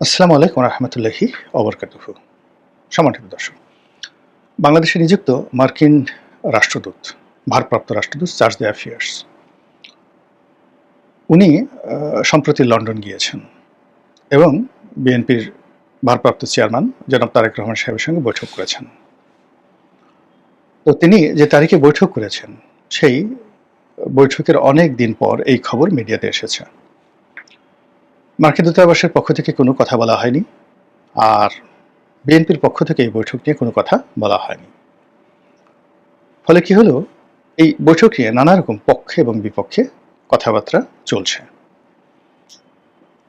আসসালামু আলাইকুম রহমতুল্লাহি ওবরকাতুহু। সম্মানিত দর্শক, বাংলাদেশে নিযুক্ত মার্কিন রাষ্ট্রদূত, ভারপ্রাপ্ত রাষ্ট্রদূত চার্জ দ্য অ্যাফেয়ার্স, উনি সম্প্রতি লন্ডন গিয়েছেন এবং বিএনপির ভারপ্রাপ্ত চেয়ারম্যান জনাব তারেক রহমান সাহেবের সঙ্গে বৈঠক করেছেন। তো তিনি যে তারিখে বৈঠক করেছেন, সেই বৈঠকের অনেক দিন পর এই খবর মিডিয়াতে এসেছে। মার্কিন দূতাবাসের পক্ষ থেকে কোনো কথা বলা হয়নি, আর বিএনপির পক্ষ থেকে এই বৈঠক নিয়ে কোনো কথা বলা হয়নি। ফলে কি হলো, এই বৈঠক নিয়ে নানা রকম পক্ষে এবং বিপক্ষে কথাবার্তা চলছে।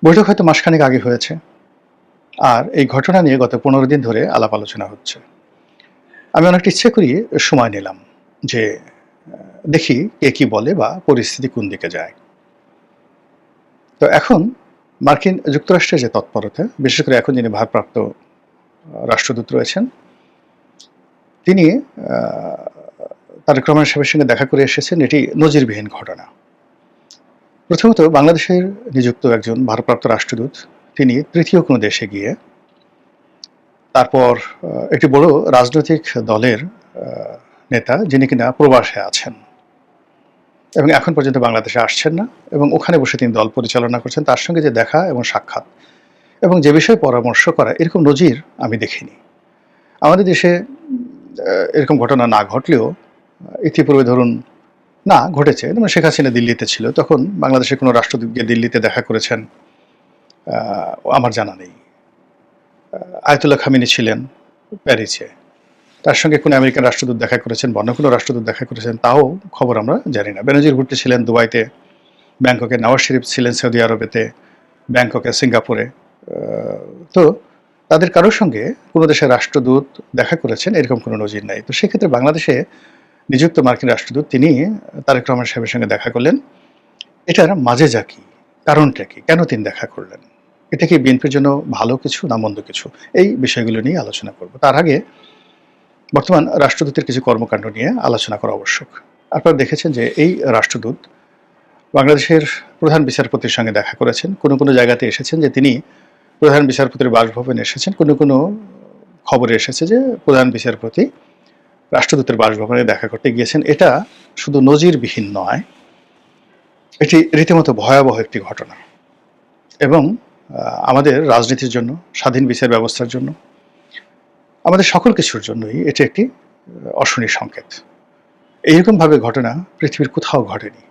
বৈঠক হয়তো মাসখানেক আগে হয়েছে, আর এই ঘটনা নিয়ে গত 15 দিন ধরে আলাপ আলোচনা হচ্ছে। আমি অনেকটা ইচ্ছে করি সময় নিলাম যে দেখি কে কি বলে বা পরিস্থিতি কোন দিকে যায়। তো এখন মার্কিন যুক্তরাষ্ট্রের যে তৎপরতা, বিশেষ করে এখন যিনি ভারপ্রাপ্ত রাষ্ট্রদূত রয়েছেন, তিনি তারেক রহমান সাহেবের সঙ্গে দেখা করে এসেছেন। এটি নজিরবিহীন ঘটনা। প্রথমত, বাংলাদেশের নিযুক্ত একজন ভারপ্রাপ্ত রাষ্ট্রদূত তিনি তৃতীয় কোনো দেশে গিয়ে তারপর একটি বড় রাজনৈতিক দলের নেতা, যিনি কিনা প্রবাসে আছেন এবং এখন পর্যন্ত বাংলাদেশে আসছেন না, এবং ওখানে বসে তিনি দল পরিচালনা করছেন, তার সঙ্গে যে দেখা এবং সাক্ষাৎ এবং যে বিষয়ে পরামর্শ করা, এরকম নজির আমি দেখিনি। আমাদের দেশে এরকম ঘটনা না ঘটলেও ইতিপূর্বে ধরুন না ঘটেছে, যেমন শেখ হাসিনা দিল্লিতে ছিল, তখন বাংলাদেশের কোনো রাষ্ট্রদূত গিয়ে দিল্লিতে দেখা করেছেন আমার জানা নেই। আয়াতুল্লাহ খামিনি ছিলেন প্যারিসে, তার সঙ্গে কোনো আমেরিকান রাষ্ট্রদূত দেখা করেছেন বা অন্য কোনো রাষ্ট্রদূত দেখা করেছেন তাও খবর আমরা জানি না। বেনজির ভুট্টো ছিলেন দুবাইতে, ব্যাংককে, নওয়াজ শরীফ ছিলেন সৌদি আরবেতে, ব্যাংককে, সিঙ্গাপুরে। তো তাদের কারোর সঙ্গে কোনো দেশের রাষ্ট্রদূত দেখা করেছেন এরকম কোনো নজির নাই। তো সেক্ষেত্রে বাংলাদেশে নিযুক্ত মার্কিন রাষ্ট্রদূত তিনি তারেক রহমান সাহেবের সঙ্গে দেখা করলেন। এটার মাঝে যা কি, কারণটা কি, কেন তিনি দেখা করলেন, এটা কি বিএনপির জন্য ভালো কিছু না মন্দ কিছু, এই বিষয়গুলো নিয়ে আলোচনা করব। তার আগে বর্তমান রাষ্ট্রদূতের কিছু কর্মকাণ্ড নিয়ে আলোচনা করা আবশ্যক। আপনারা দেখেছেন যে এই রাষ্ট্রদূত বাংলাদেশের প্রধান বিচারপতির সঙ্গে দেখা করেছেন। কোনো কোনো জায়গাতে এসেছেন যে তিনি প্রধান বিচারপতির বাসভবনে এসেছেন, কোনো কোনো খবরে এসেছে যে প্রধান বিচারপতি রাষ্ট্রদূতের বাসভবনে দেখা করতে গিয়েছেন। এটা শুধু নজিরবিহীন নয়, এটি রীতিমতো ভয়াবহ একটি ঘটনা এবং আমাদের রাজনীতির জন্য, স্বাধীন বিচার ব্যবস্থার জন্য, আমাদের সকল কিছুর জন্যই এটি একটি অশনি সংকেত। এইরকমভাবে ঘটনা পৃথিবীর কোথাও ঘটেনি।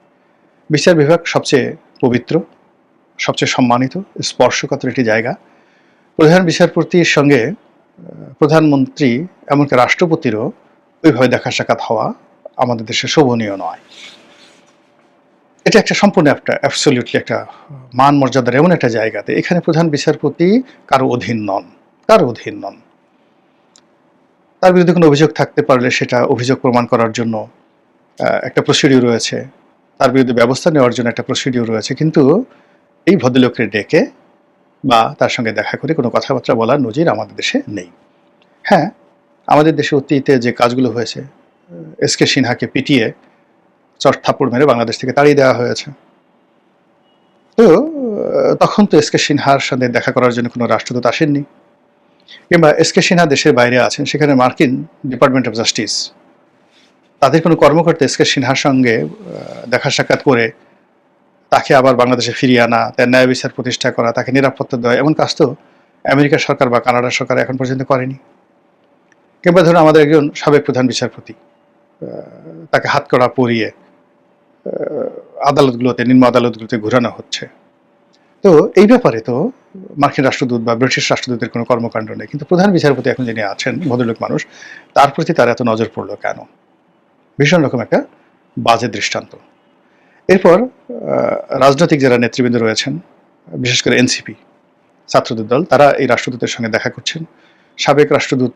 বিচার বিভাগ সবচেয়ে পবিত্র, সবচেয়ে সম্মানিত, স্পর্শকাতর একটি জায়গা। প্রধান বিচারপতির সঙ্গে প্রধানমন্ত্রী, এমনকি রাষ্ট্রপতিরও ওইভাবে দেখা সাক্ষাৎ হওয়া আমাদের দেশে শোভনীয় নয়। এটা একটা সম্পূর্ণ একটা অ্যাবসলিউটলি একটা মান মর্যাদার এমন একটা জায়গাতে এখানে প্রধান বিচারপতি কারো অধীন নন, কারো অধীন নন। তার বিরুদ্ধে কোনো অভিযোগ থাকতে পারলে সেটা অভিযোগ প্রমাণ করার জন্য একটা প্রসিডিউর রয়েছে, তার বিরুদ্ধে ব্যবস্থা নেওয়ার জন্য একটা প্রসিডিউর রয়েছে, কিন্তু এই ভদ্রলোককে ডেকে বা তার সঙ্গে দেখা করে কোনো কথাবার্তা বলার নজির আমাদের দেশে নেই। হ্যাঁ, আমাদের দেশে অতীতে যে কাজগুলো হয়েছে, এসকে সিনহাকে পিটিয়ে চট থাপ্পড় মেরে বাংলাদেশ থেকে তাড়িয়ে দেওয়া হয়েছে। তো তখন তো এসকে সিনহার সঙ্গে দেখা করার জন্য কোনো রাষ্ট্রদূত আসেননি, কিংবা এসকে সিনহা দেশের বাইরে আছেন, সেখানে মার্কিন ডিপার্টমেন্ট অফ জাস্টিস তাদের কোনো কর্মকর্তা এসকে সিনহার সঙ্গে দেখা সাক্ষাৎ করে তাকে আবার বাংলাদেশে ফিরিয়ে আনা, তার ন্যায় বিচার প্রতিষ্ঠা করা, তাকে নিরাপত্তা দেওয়া, এমন কাজ তো আমেরিকার সরকার বা কানাডার সরকার এখন পর্যন্ত করেনি। কিংবা ধরুন আমাদের একজন সাবেক প্রধান বিচারপতি, তাকে হাতকড়া পরিয়ে আদালতগুলোতে, নিম্ন আদালতগুলোতে ঘুরানো হচ্ছে। তো এই ব্যাপারে তো মার্কিন রাষ্ট্রদূত বা ব্রিটিশ রাষ্ট্রদূতের কোনো কর্মকাণ্ড নেই, কিন্তু প্রধান বিচারপতি এখন যিনি আছেন, ভদ্রলোক মানুষ, তার প্রতি তার এত নজর পড়লো কেন? ভীষণ রকম একটা বাজে দৃষ্টান্ত। এরপর রাজনৈতিক যারা নেতৃবৃন্দ রয়েছেন, বিশেষ করে এনসিপি, ছাত্রদের দল, তারা এই রাষ্ট্রদূতের সঙ্গে দেখা করছেন। সাবেক রাষ্ট্রদূত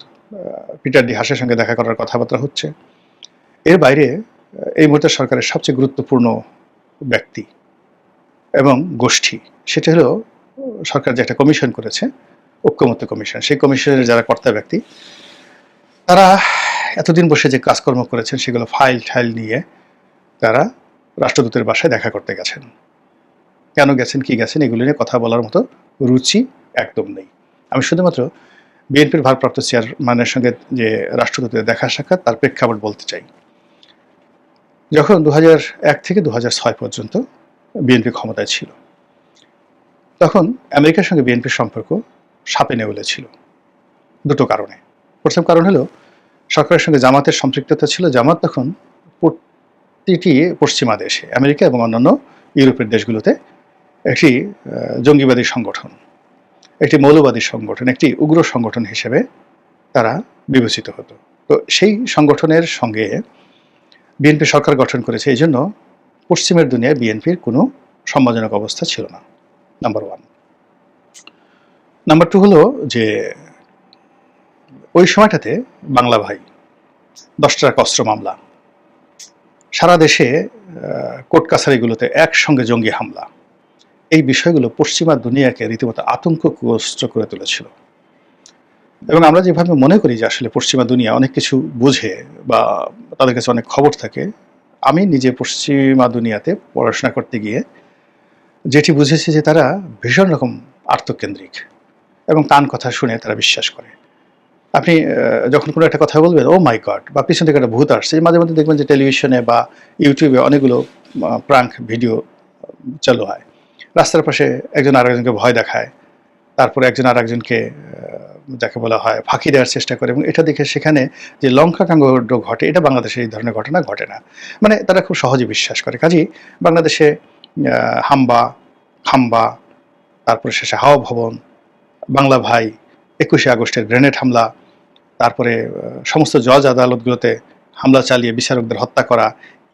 পিটার ডি হাসের সঙ্গে দেখা করার কথাবার্তা হচ্ছে। এর বাইরে এই মুহূর্তে সরকারের সবচেয়ে গুরুত্বপূর্ণ ব্যক্তি এবং গোষ্ঠী, সেটা হলো সরকার যে একটা কমিশন করেছে, ঐক্যমত্য কমিশন, সেই কমিশনের যারা কর্তা ব্যক্তি, তারা এতদিন বসে যে কাজকর্ম করেছেন সেগুলো ফাইল ঠাইল নিয়ে তারা রাষ্ট্রদূতের বাসায় দেখা করতে গেছেন। কেন গেছেন, কি গেছেন, এগুলো নিয়ে কথা বলার মতো রুচি একদম নেই। আমি শুধুমাত্র বিএনপির ভারপ্রাপ্ত চেয়ারম্যানের সঙ্গে যে রাষ্ট্রদূতের দেখা সাক্ষাৎ তার প্রেক্ষাপট বলতে চাই। যখন ২০০১ থেকে ২০০৬ পর্যন্ত বিএনপি ক্ষমতায় ছিল, তখন আমেরিকার সঙ্গে বিএনপির সম্পর্ক সাপে নেউলে ছিল দুটো কারণে। প্রথম কারণ হলো সরকারের সঙ্গে জামাতের সম্পৃক্ততা ছিল। জামাত তখন প্রতিটি পশ্চিমা দেশে, আমেরিকা এবং অন্যান্য ইউরোপের দেশগুলোতে একটি জঙ্গিবাদী সংগঠন, একটি মৌলবাদী সংগঠন, একটি উগ্র সংগঠন হিসেবে তারা বিবেচিত হতো। তো সেই সংগঠনের সঙ্গে বিএনপি সরকার গঠন করেছে, এই জন্য পশ্চিমের দুনিয়ায় বিএনপির কোনো সম্মানজনক অবস্থা ছিল না, নাম্বার ওয়ান। নাম্বার টু হলো যে ওই সময়টাতে বাংলা ভাই 10টা অস্ত্র মামলা, সারা দেশে কোর্ট কাছারিগুলোতে একসঙ্গে জঙ্গি হামলা, এই বিষয়গুলো পশ্চিমা দুনিয়াকে রীতিমতো আতঙ্কগ্রস্ত করে তুলেছিল। এবং আমরা যেভাবে মনে করি যে আসলে পশ্চিমা দুনিয়া অনেক কিছু বুঝে বা তাদের কাছে অনেক খবর থাকে, আমি নিজে পশ্চিমা দুনিয়াতে পড়াশোনা করতে গিয়ে যেটি বুঝেছি যে তারা ভীষণ রকম আত্মকেন্দ্রিক এবং টান কথা শুনে তারা বিশ্বাস করে। আপনি যখন কোনো একটা কথা বলবেন, ও মাই গড, বা পিছন থেকে একটা ভূত আসছে, মাঝে মধ্যে দেখবেন যে টেলিভিশনে বা ইউটিউবে অনেকগুলো প্রাঙ্ক ভিডিও চালু হয়। রাস্তার পাশে একজন আরেকজনকে ভয় দেখায়, তারপরে একজন আরেকজনকে যাকে বলা হয় ফাঁকি দেওয়ার চেষ্টা করে, এবং এটা দেখে সেখানে যে লঙ্কাকাণ্ড ঘটে, এটা বাংলাদেশে এই ধরনের ঘটনা ঘটে না। মানে তারা খুব সহজে বিশ্বাস করে। কাজেই বাংলাদেশে হাম্বা, খাম্বা, তারপরে শেষে হাওয়া ভবন, বাংলা ভাই, 21শে আগস্টের গ্রেনেড হামলা, তারপরে সমস্ত জজ আদালতগুলোতে হামলা চালিয়ে বিচারকদের হত্যা করা,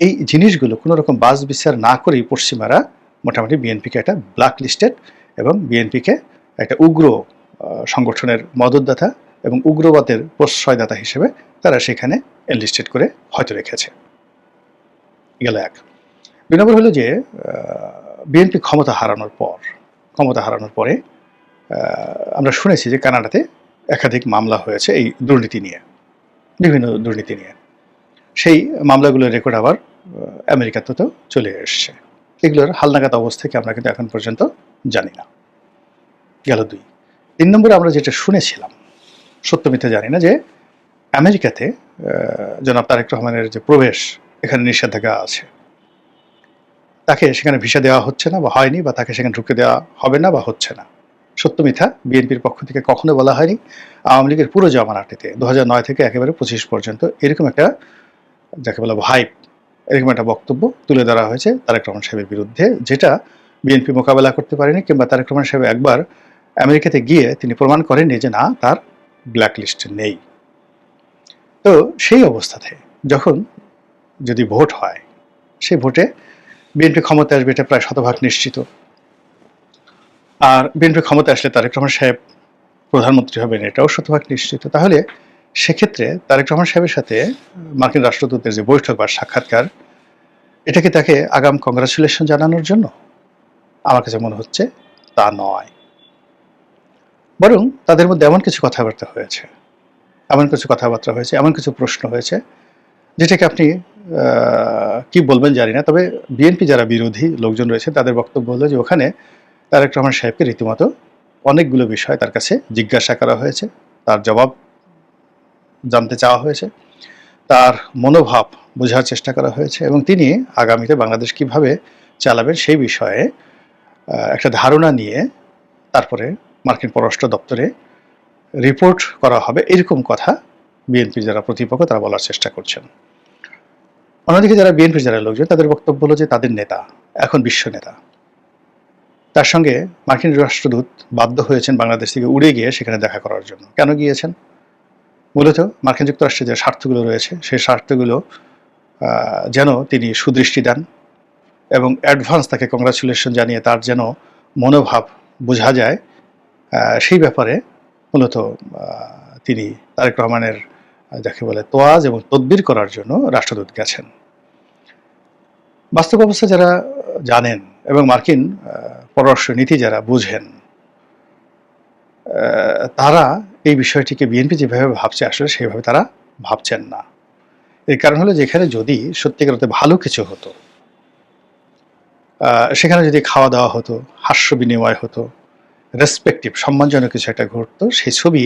এই জিনিসগুলো কোনো রকম বাজ বিচার না করেই পশ্চিমারা মোটামুটি বিএনপিকে একটা ব্ল্যাক লিস্টেড এবং বিএনপিকে একটা উগ্র সংগঠনের মদতদাতা এবং উগ্রবাদের প্রশ্রয়দাতা হিসেবে তারা সেখানে এনলিস্টেড করে হয়তো রেখেছে। গেল এক। ২ নম্বর হলো যে বিএনপি ক্ষমতা হারানোর পরে আমরা শুনেছি যে কানাডাতে একাধিক মামলা হয়েছে এই দুর্নীতি নিয়ে, বিভিন্ন দুর্নীতি নিয়ে। সেই মামলাগুলোর রেকর্ড আবার আমেরিকাতেও চলে এসছে। এগুলোর হালনাগাদ অবস্থাকে আমরা কিন্তু এখন পর্যন্ত জানি না। গেল ২। ৩ নম্বরে আমরা যেটা শুনেছিলাম, সত্য মিথ্যা জানি না, যে আমেরিকাতে জনাব তারেক রহমানের যে প্রবেশ, এখানে নিষেধাজ্ঞা আছে, তাকে সেখানে ভিসা দেওয়া হচ্ছে না বা হয়নি, বা তাকে সেখানে ঢুকে দেওয়া হবে না বা হচ্ছে না। সত্য মিথ্যা বিএনপির পক্ষ থেকে কখনো বলা হয়নি। আওয়ামী লীগের পুরো জমানাটিতে ২০০৯ থেকে একেবারে ২৫ পর্যন্ত এরকম একটা যাকে বলা হাইপ, এরকম একটা বক্তব্য তুলে ধরা হয়েছে তারেক রহমান সাহেবের বিরুদ্ধে, যেটা বিএনপি মোকাবেলা করতে পারেনি, কিংবা তারেক রহমান সাহেব একবার আমেরিকাতে গিয়ে তিনি প্রমাণ করেননি যে না, তার ব্ল্যাক লিস্টে নেই। তো সেই অবস্থাতে যখন যদি ভোট হয়, সেই ভোটে বিএনপি ক্ষমতা আসবে, এটা প্রায় শতভাগ নিশ্চিত। আর বিএনপি ক্ষমতা আসলে তারেক রহমান সাহেব প্রধানমন্ত্রী হবেন, এটাও শতভাগ নিশ্চিত। তাহলে সেক্ষেত্রে তারেক রহমান সাহেবের সাথে মার্কিন রাষ্ট্রদূতের যে বৈঠক বা সাক্ষাৎকার, এটা কি তাকে আগাম কংগ্রাচুলেশন জানানোর জন্য? আমার কাছে মনে হচ্ছে তা নয়, বরং তাদের মধ্যে এমন কিছু কথাবার্তা হয়েছে, এমন কিছু প্রশ্ন হয়েছে, যেটাকে আপনি কি বলবেন জানি না। তবে বিএনপি যারা বিরোধী লোকজন রয়েছে তাদের বক্তব্য হলো যে ওখানে তারেক রহমান সাহেবকে রীতিমতো অনেকগুলো বিষয় তার কাছে জিজ্ঞাসা করা হয়েছে, তার জবাব জানতে চাওয়া হয়েছে, তার মনোভাব বোঝার চেষ্টা করা হয়েছে, এবং তিনি আগামীতে বাংলাদেশ কিভাবে চালাবেন সেই বিষয়ে একটা ধারণা নিয়ে তারপরে মার্কিন পররাষ্ট্র দপ্তরে রিপোর্ট করা হবে, এরকম কথা বিএনপির যারা প্রতিপক্ষ তারা বলার চেষ্টা করছেন। অন্যদিকে যারা বিএনপির যারা লোকজন, তাদের বক্তব্য হলো যে তাদের নেতা এখন বিশ্ব নেতা, তার সঙ্গে মার্কিন রাষ্ট্রদূত বাধ্য হয়েছেন বাংলাদেশ থেকে উড়ে গিয়ে সেখানে দেখা করার জন্য। কেন গিয়েছেন? মূলত মার্কিন যুক্তরাষ্ট্রের যে স্বার্থগুলো রয়েছে সেই স্বার্থগুলো যেন তিনি সুদৃষ্টি দেন, এবং অ্যাডভান্স তাকে কংগ্রাচুলেশন জানিয়ে তার যেন মনোভাব বোঝা যায়, সেই ব্যাপারে মূলত তিনি তারেক রহমানের যাকে বলে তোয়াজ এবং তদবির করার জন্য রাষ্ট্রদূত গেছেন। বাস্তব অবস্থা যারা জানেন এবং মার্কিন পররাষ্ট্র নীতি যারা বুঝেন, তারা এই বিষয়টিকে বিএনপি যেভাবে ভাবছে আসলে সেভাবে তারা ভাবছেন না। এর কারণ হলো যেখানে যদি সত্যিকার অর্থে ভালো কিছু হতো, সেখানে যদি খাওয়া দাওয়া হতো, হাস্য বিনিময় হতো, রেসপেক্টিভ সম্মানজনক কিছু একটা ঘটতো, সেই ছবি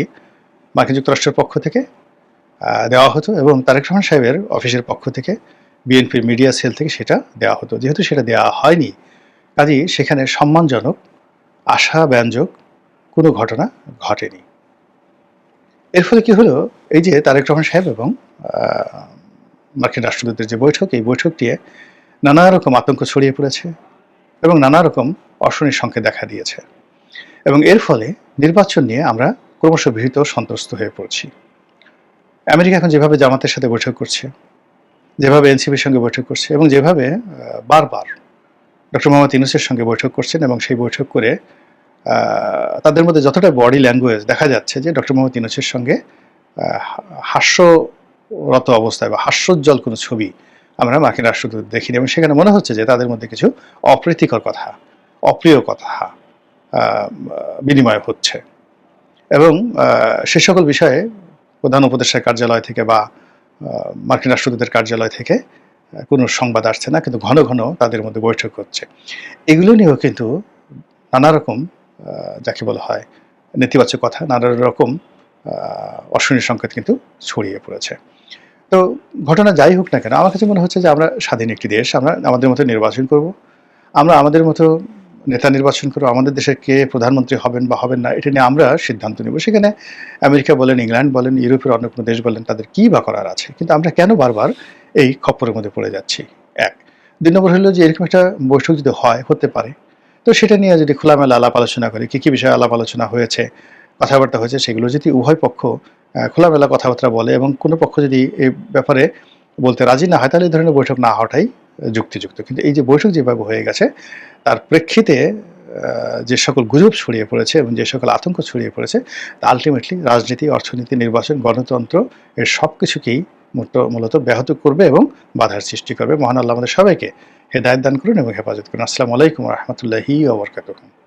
মার্কিন যুক্তরাষ্ট্রের পক্ষ থেকে দেওয়া হতো এবং তারেক রহমান সাহেবের অফিসের পক্ষ থেকে বিএনপির মিডিয়া সেল থেকে সেটা দেওয়া হতো। যেহেতু সেটা দেওয়া হয়নি, কাজেই সেখানে সম্মানজনক আশাব্যঞ্জক কোনো ঘটনা ঘটেনি। এর ফলে কি হলো, এই যে তারেক রহমান সাহেব এবং মার্কিন রাষ্ট্রদূতের যে বৈঠক, এই বৈঠকটিয়ে নানা রকম আতঙ্ক ছড়িয়ে পড়েছে এবং নানা রকম অশনির সংকেত দেখা দিয়েছে এবং এর ফলে নির্বাচন নিয়ে আমরা ক্রমশ ভীত সন্ত্রস্ত হয়ে পড়ছি। আমেরিকা এখন যেভাবে জামাতের সাথে বৈঠক করছে, যেভাবে এনসিপির সঙ্গে বৈঠক করছে এবং যেভাবে বারবার ডক্টর মোহাম্মদ ইউনূসের সঙ্গে বৈঠক করছেন এবং সেই বৈঠক করে তাদের মধ্যে যতটা বডি ল্যাঙ্গুয়েজ দেখা যাচ্ছে যে ডক্টর মোহাম্মদ ইউনূসের সঙ্গে হাস্যরত অবস্থায় বা হাস্যোজ্জ্বল কোনো ছবি আমরা মার্কিন রাষ্ট্রদূত দেখিনি এবং সেখানে মনে হচ্ছে যে তাদের মধ্যে কিছু অপ্রীতিকর কথা, অপ্রিয় কথা বিনিময় হচ্ছে এবং সে সকল বিষয়ে প্রধান উপদেষ্টার কার্যালয় থেকে বা মার্কিন রাষ্ট্রদূতের কার্যালয় থেকে কোনো সংবাদ আসছে না, কিন্তু ঘন ঘন তাদের মধ্যে বৈঠক হচ্ছে। এগুলো নিয়েও কিন্তু নানা রকম যাকে বলা হয় নেতিবাচক কথা, নানা রকম অশনি সংকেত কিন্তু ছড়িয়ে পড়েছে। তো ঘটনা যাই হোক না কেন, আমার কাছে মনে হচ্ছে যে আমরা স্বাধীন একটি দেশ, আমরা আমাদের মতো নির্বাচন করব, আমরা আমাদের মতো নেতা নির্বাচন করব, আমাদের দেশের কে প্রধানমন্ত্রী হবেন বা হবেন না এটা নিয়ে আমরা সিদ্ধান্ত নেব। সেখানে আমেরিকা বলেন, ইংল্যান্ড বলেন, ইউরোপের অন্য কোনো দেশ বলেন, তাদের কী বা করার আছে? কিন্তু আমরা কেন বারবার এই খপ্পরের মধ্যে পড়ে যাচ্ছি? এক। ২ নম্বর হলো যে এরকম একটা বৈঠক যদি হয়, হতে পারে, তো সেটা নিয়ে যদি খোলামেলা আলাপ আলোচনা করি, কী কী বিষয়ে আলাপ আলোচনা হয়েছে, কথাবার্তা হয়েছে, সেগুলো যদি উভয় পক্ষ খোলামেলা কথাবার্তা বলে এবং কোনো পক্ষ যদি এই ব্যাপারে বলতে রাজি না হয়, তাহলে এই ধরনের বৈঠক না হওয়াটাই যুক্তিযুক্ত। কিন্তু এই যে বৈঠক যেভাবে হয়ে গেছে, তার প্রেক্ষিতে যে সকল গুজব ছড়িয়ে পড়েছে এবং যে সকল আতঙ্ক ছড়িয়ে পড়েছে, তা আলটিমেটলি রাজনীতি, অর্থনীতি, নির্বাচন, গণতন্ত্র এর সব কিছুকেই মূলত ব্যাহত করবে এবং বাধার সৃষ্টি করবে। মহান আল্লাহ আমাদের সবাইকে হেদায়েত দান করুন এবং হেফাজত করুন। আসসালামু আলাইকুম ওয়া রাহমাতুল্লাহি ওয়া বারাকাতুহু।